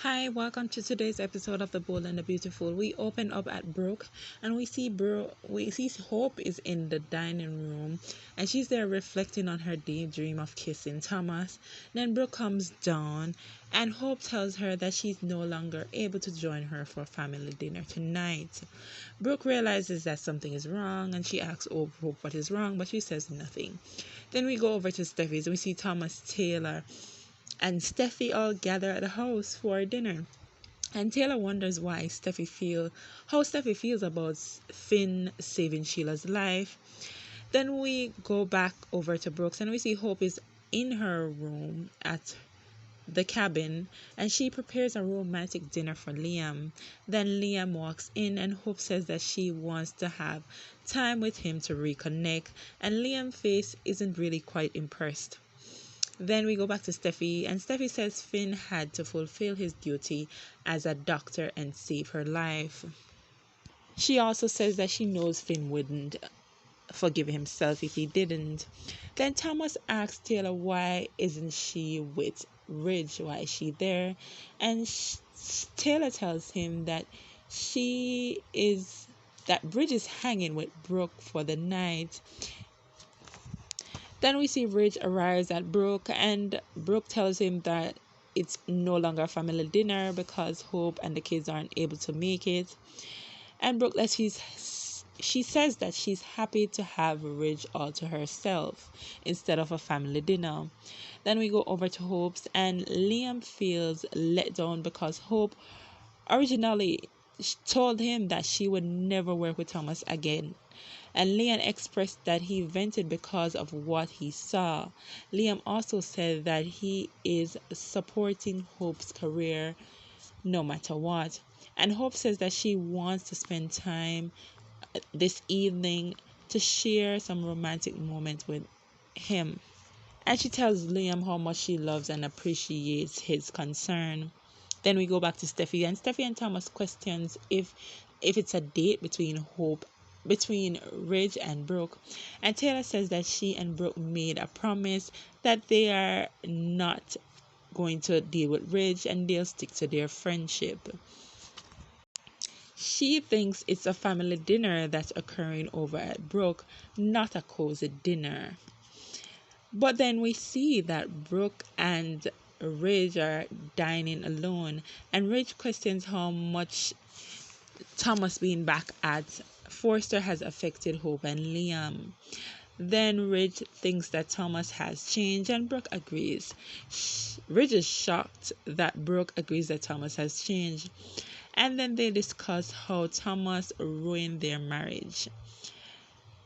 Hi, welcome to today's episode of The Bold and the Beautiful. We open up at Brooke and we see Hope is in the dining room and she's there reflecting on her daydream of kissing Thomas. Then Brooke comes down and Hope tells her that she's no longer able to join her for family dinner tonight. Brooke realizes that something is wrong and she asks Hope what is wrong, but she says nothing. Then we go over to Steffi's. We see Thomas Taylor and Steffi all gather at the house for dinner. And Taylor wonders how Steffi feels about Finn saving Sheila's life. Then we go back over to Brooks and we see Hope is in her room at the cabin and she prepares a romantic dinner for Liam. Then Liam walks in and Hope says that she wants to have time with him to reconnect, and Liam's face isn't really quite impressed. Then we go back to Steffi, and Steffi says Finn had to fulfill his duty as a doctor and save her life. She also says that she knows Finn wouldn't forgive himself if he didn't. Then Thomas asks Taylor why isn't she with Ridge? Why is she there? And Taylor tells him that she is that Ridge is hanging with Brooke for the night. Then we see Ridge arrives at Brooke, and Brooke tells him that it's no longer a family dinner because Hope and the kids aren't able to make it. And Brooke she says that she's happy to have Ridge all to herself instead of a family dinner. Then we go over to Hope's, and Liam feels let down because Hope originally told him that she would never work with Thomas again. And Liam expressed that he vented because of what he saw. Liam also said that he is supporting Hope's career no matter what. And Hope says that she wants to spend time this evening to share some romantic moments with him. And she tells Liam how much she loves and appreciates his concern. Then we go back to Steffi, and Steffi and Thomas questions if it's a date between Ridge and Brooke. And Taylor says that she and Brooke made a promise that they are not going to deal with Ridge and they'll stick to their friendship. She thinks it's a family dinner that's occurring over at Brooke, not a cozy dinner. But then we see that Brooke and Ridge are dining alone, and Ridge questions how much Thomas being back at Forster has affected Hope and Liam. Then Ridge thinks that Thomas has changed, and Brooke agrees. Ridge is shocked that Brooke agrees that Thomas has changed. And then they discuss how Thomas ruined their marriage.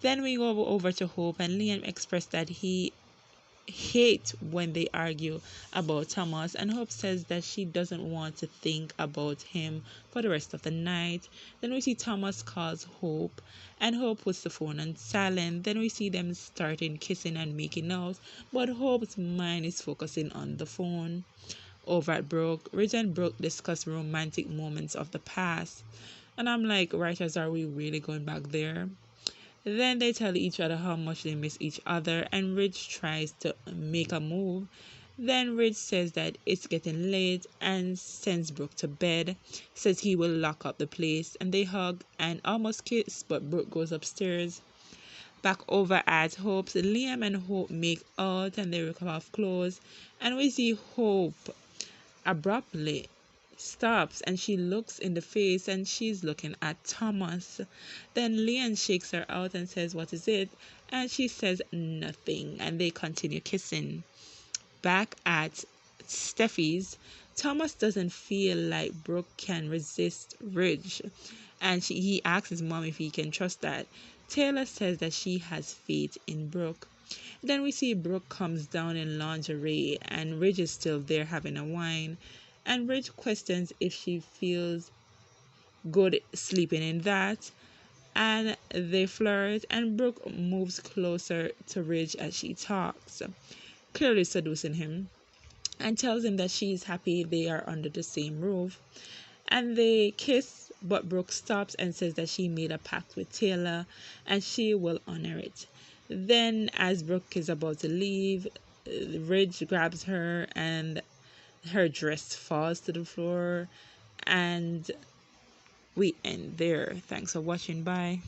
Then we go over to Hope, and Liam expressed that he hate when they argue about Thomas, and Hope says that she doesn't want to think about him for the rest of the night. Then we see Thomas calls Hope, and Hope puts the phone on silent. Then we see them starting kissing and making out, but Hope's mind is focusing on the phone. Over at Brooke, Ridge and Brooke discuss romantic moments of the past, and I'm like, writers, are we really going back there? Then they tell each other how much they miss each other, and Ridge tries to make a move. Then Ridge says that it's getting late and sends Brooke to bed, says he will lock up the place, and they hug and almost kiss, but Brooke goes upstairs. Back over at Hope's, Liam and Hope make out and they rip off clothes, and we see Hope abruptly stops and she looks in the face and she's looking at Thomas. Then Leon shakes her out and says, "What is it?" And she says nothing and they continue kissing. Back at Steffi's, Thomas doesn't feel like Brooke can resist Ridge and he asks his mom if he can trust that. Taylor says that she has faith in Brooke. Then we see Brooke comes down in lingerie and Ridge is still there having a wine. And Ridge questions if she feels good sleeping in that. And they flirt and Brooke moves closer to Ridge as she talks, clearly seducing him, and tells him that she's happy they are under the same roof. And they kiss, but Brooke stops and says that she made a pact with Taylor and she will honor it. Then, as Brooke is about to leave, Ridge grabs her and Her dress falls to the floor, and we end there. Thanks for watching. Bye.